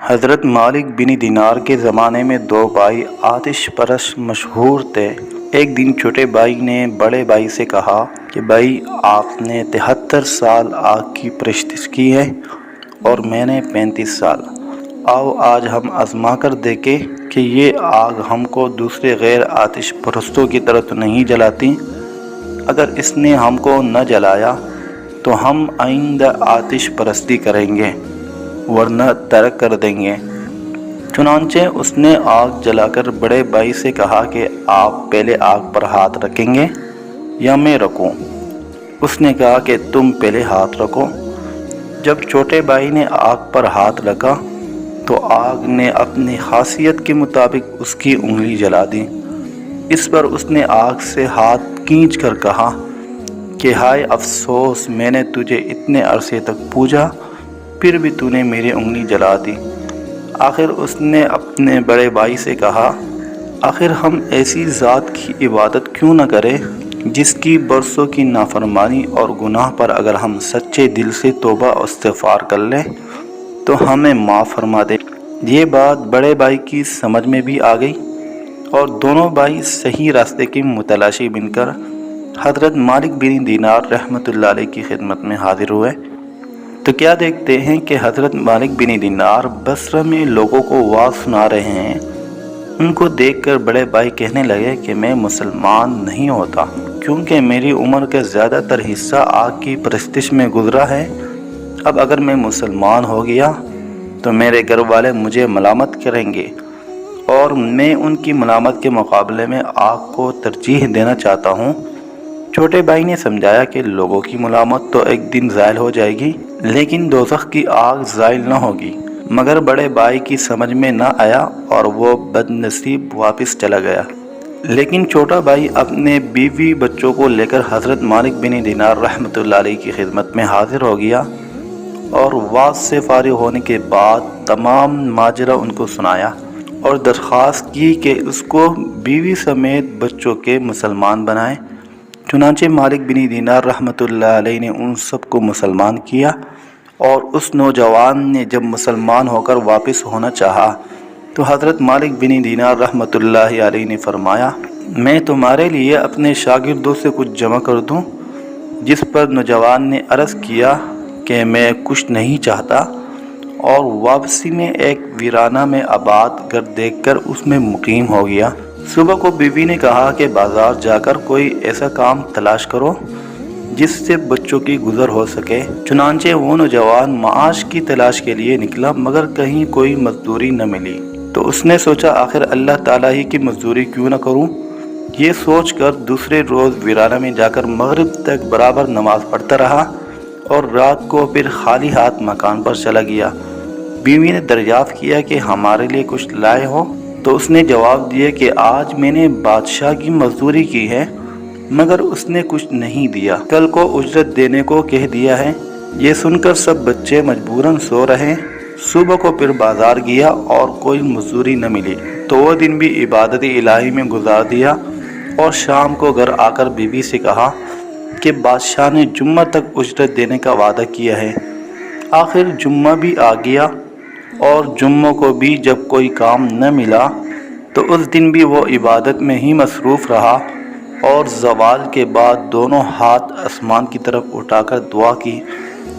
حضرت مالک بن دینار کے زمانے میں دو بھائی آتش پرست مشہور تھے۔ ایک دن چھوٹے بھائی نے بڑے بھائی سے کہا کہ بھائی، آپ نے 73 سال آگ کی پرستش کی ہے اور میں نے 35 سال۔ آؤ آج ہم آزما کر دیکھیں کہ یہ آگ ہم کو دوسرے غیر آتش پرستوں کی طرح تو نہیں جلاتی۔ اگر اس نے ہم کو نہ جلایا تو ہم آئندہ آتش پرستی کریں گے، ورنہ ترک کر دیں گے۔ چنانچہ اس نے آگ جلا کر بڑے بھائی سے کہا کہ آپ پہلے آگ پر ہاتھ رکھیں گے یا میں رکھوں؟ اس نے کہا کہ تم پہلے ہاتھ رکھو۔ جب چھوٹے بھائی نے آگ پر ہاتھ رکھا تو آگ نے اپنی خاصیت کے مطابق اس کی انگلی جلا دی۔ اس پر اس نے آگ سے ہاتھ کھینچ کر کہا کہ ہائے افسوس، میں نے تجھے اتنے عرصے تک پوجا، پھر بھی تو نے میری انگلی جلا دی۔ آخر اس نے اپنے بڑے بھائی سے کہا، آخر ہم ایسی ذات کی عبادت کیوں نہ کریں جس کی برسوں کی نافرمانی اور گناہ پر اگر ہم سچے دل سے توبہ و استغفار کر لیں تو ہمیں معاف فرما دے۔ یہ بات بڑے بھائی کی سمجھ میں بھی آ گئی اور دونوں بھائی صحیح راستے کے متلاشی بن کر حضرت مالک بن دینار رحمۃ اللہ علیہ کی خدمت میں حاضر ہوئے۔ تو کیا دیکھتے ہیں کہ حضرت مالک بن دینار بصرہ میں لوگوں کو واعظ سنا رہے ہیں۔ ان کو دیکھ کر بڑے بھائی کہنے لگے کہ میں مسلمان نہیں ہوتا، کیونکہ میری عمر کا زیادہ تر حصہ آگ کی پرستش میں گزرا ہے۔ اب اگر میں مسلمان ہو گیا تو میرے گھر والے مجھے ملامت کریں گے، اور میں ان کی ملامت کے مقابلے میں آگ کو ترجیح دینا چاہتا ہوں۔ چھوٹے بھائی نے سمجھایا کہ لوگوں کی ملامت تو ایک دن زائل ہو جائے گی، لیکن دوزخ کی آگ زائل نہ ہوگی۔ مگر بڑے بھائی کی سمجھ میں نہ آیا اور وہ بد نصیب واپس چلا گیا۔ لیکن چھوٹا بھائی اپنے بیوی بچوں کو لے کر حضرت مالک بن دینار رحمۃ اللہ علیہ کی خدمت میں حاضر ہو گیا اور واعظ سے فارغ ہونے کے بعد تمام ماجرا ان کو سنایا اور درخواست کی کہ اس کو بیوی سمیت بچوں کے مسلمان بنائے۔ چنانچہ مالک بن دینار رحمۃ اللہ علیہ نے ان سب کو مسلمان کیا، اور اس نوجوان نے جب مسلمان ہو کر واپس ہونا چاہا تو حضرت مالک بن دینار رحمۃ اللہ علیہ نے فرمایا، میں تمہارے لیے اپنے شاگردوں سے کچھ جمع کر دوں؟ جس پر نوجوان نے عرض کیا کہ میں کچھ نہیں چاہتا، اور واپسی میں ایک ویرانہ میں آباد گھر دیکھ کر اس میں مقیم ہو گیا۔ صبح کو بیوی نے کہا کہ بازار جا کر کوئی ایسا کام تلاش کرو جس سے بچوں کی گزر ہو سکے۔ چنانچہ وہ نوجوان معاش کی تلاش کے لیے نکلا، مگر کہیں کوئی مزدوری نہ ملی۔ تو اس نے سوچا آخر اللہ تعالیٰ ہی کی مزدوری کیوں نہ کروں۔ یہ سوچ کر دوسرے روز ویرانہ میں جا کر مغرب تک برابر نماز پڑھتا رہا اور رات کو پھر خالی ہاتھ مکان پر چلا گیا۔ بیوی نے دریافت کیا کہ ہمارے لیے کچھ لائے ہو؟ تو اس نے جواب دیا کہ آج میں نے بادشاہ کی مزدوری کی ہے، مگر اس نے کچھ نہیں دیا، کل کو اجرت دینے کو کہہ دیا ہے۔ یہ سن کر سب بچے مجبوراً سو رہے۔ صبح کو پھر بازار گیا اور کوئی مزدوری نہ ملی، تو وہ دن بھی عبادت الہی میں گزار دیا، اور شام کو گھر آ کر بیوی سے کہا کہ بادشاہ نے جمعہ تک اجرت دینے کا وعدہ کیا ہے۔ آخر جمعہ بھی آ گیا، اور جمعہ کو بھی جب کوئی کام نہ ملا تو اس دن بھی وہ عبادت میں ہی مصروف رہا، اور زوال کے بعد دونوں ہاتھ آسمان کی طرف اٹھا کر دعا کی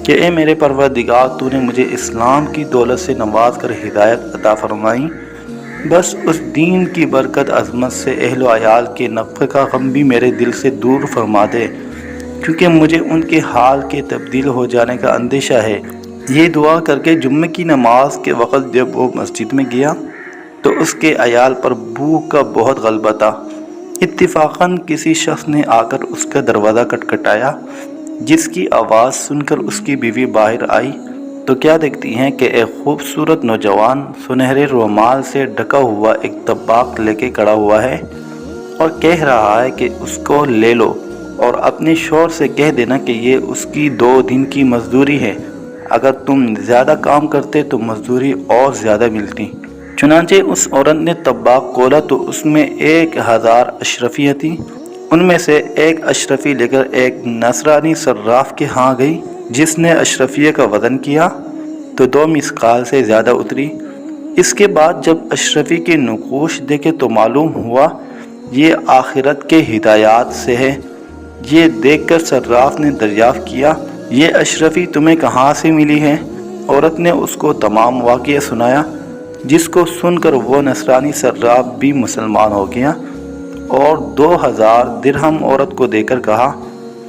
کہ اے میرے پروردگار، تو نے مجھے اسلام کی دولت سے نواز کر ہدایت عطا فرمائی، بس اس دین کی برکت عظمت سے اہل و عیال کے نفع کا غم بھی میرے دل سے دور فرما دے، کیونکہ مجھے ان کے حال کے تبدیل ہو جانے کا اندیشہ ہے۔ یہ دعا کر کے جمعہ کی نماز کے وقت جب وہ مسجد میں گیا تو اس کے عیال پر بھوک کا بہت غلبہ تھا۔ اتفاقاً کسی شخص نے آ کر اس کا دروازہ کھٹکھٹایا، جس کی آواز سن کر اس کی بیوی باہر آئی تو کیا دیکھتی ہیں کہ ایک خوبصورت نوجوان سنہرے رومال سے ڈھکا ہوا ایک طباق لے کے کھڑا ہوا ہے اور کہہ رہا ہے کہ اس کو لے لو، اور اپنے شوہر سے کہہ دینا کہ یہ اس کی 2 دن کی مزدوری ہے، اگر تم زیادہ کام کرتے تو مزدوری اور زیادہ ملتی۔ چنانچہ اس عورت نے طباق کھولا تو اس میں 1000 اشرفیاں تھیں۔ ان میں سے ایک اشرفی لے کر ایک نصرانی صراف کے ہاں گئی، جس نے اشرفیہ کا وزن کیا تو 2 مثقال سے زیادہ اتری۔ اس کے بعد جب اشرفی کے نقوش دیکھے تو معلوم ہوا یہ آخرت کے ہدایات سے ہے۔ یہ دیکھ کر صراف نے دریافت کیا، یہ اشرفی تمہیں کہاں سے ملی ہے؟ عورت نے اس کو تمام واقعہ سنایا، جس کو سن کر وہ نصرانی صراف بھی مسلمان ہو گیا اور 2000 درہم عورت کو دے کر کہا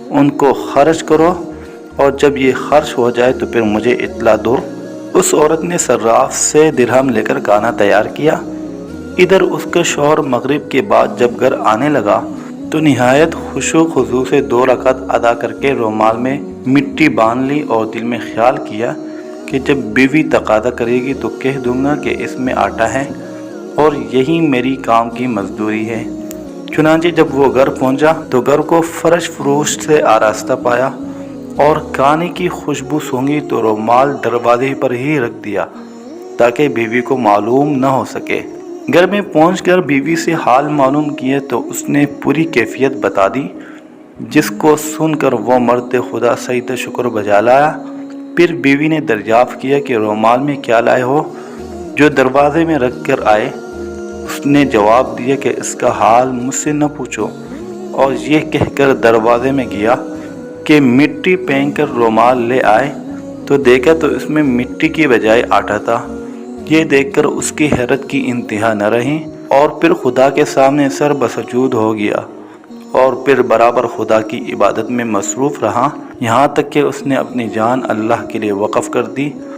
ان کو خرچ کرو اور جب یہ خرچ ہو جائے تو پھر مجھے اطلاع دو۔ اس عورت نے صراف سے درہم لے کر کھانا تیار کیا۔ ادھر اس کا شوہر مغرب کے بعد جب گھر آنے لگا تو نہایت خشوع و خضوع سے 2 رکعت ادا کر کے رومال میں مٹی باندھ لی اور دل میں خیال کیا کہ جب بیوی تقاضا کرے گی تو کہہ دوں گا کہ اس میں آٹا ہے اور یہی میری کام کی مزدوری ہے۔ چنانچہ جب وہ گھر پہنچا تو گھر کو فرش فروش سے آراستہ پایا اور کھانے کی خوشبو سونگھی تو رومال دروازے پر ہی رکھ دیا تاکہ بیوی کو معلوم نہ ہو سکے۔ گھر میں پہنچ کر بیوی سے حال معلوم کیے تو اس نے پوری کیفیت بتا دی، جس کو سن کر وہ مرد خدا سجدہ شکر بجا لایا۔ پھر بیوی نے دریافت کیا کہ رومال میں کیا لائے ہو جو دروازے میں رکھ کر آئے؟ اس نے جواب دیا کہ اس کا حال مجھ سے نہ پوچھو، اور یہ کہہ کر دروازے میں گیا کہ مٹی پھینک کر رومال لے آئے تو دیکھا تو اس میں مٹی کی بجائے آٹا تھا۔ یہ دیکھ کر اس کی حیرت کی انتہا نہ رہی اور پھر خدا کے سامنے سر بسجود ہو گیا اور پھر برابر خدا کی عبادت میں مصروف رہا، یہاں تک کہ اس نے اپنی جان اللہ کے لیے وقف کر دی